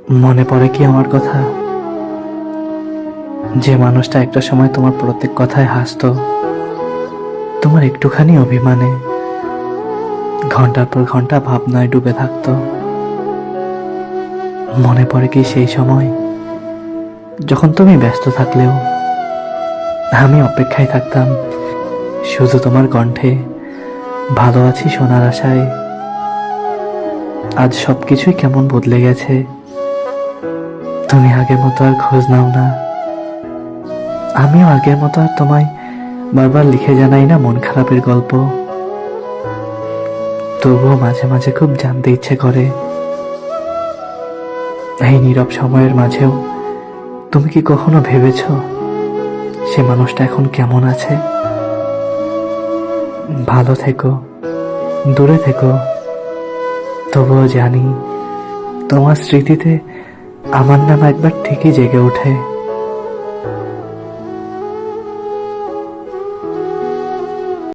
মনে পড়ে কি আমার কথা? যে মানুষটা একটা সময় তোমার প্রত্যেক কথায় হাসতো, তোমার একটুখানি অভিমানে ঘন্টার পর ঘন্টা ভাবনায় ডুবে থাকতো। মনে পড়ে কি সেই সময় যখন তুমি ব্যস্ত থাকলেও আমি অপেক্ষায় থাকতাম শুধু তোমার কণ্ঠে ভালো আছি শোনার আশায়। আজ সবকিছুই কেমন বদলে গেছে, তুমি আগের মতো আর খোঁজ নাও না, আমিও আগের মতো আর তোমায় বারবার লিখে জানাই না মন খারাপের গল্প। তবুও মাঝে মাঝে খুব জানতে ইচ্ছে করে, এই নীরব সময়ের মাঝেও তুমি কি কখনো ভেবেছ সে মানুষটা এখন কেমন আছে? ভালো থেকো, দূরে থেকো, তবুও জানি তোমার স্মৃতিতে আমার নাম একবার ঠিকই জেগে ওঠে।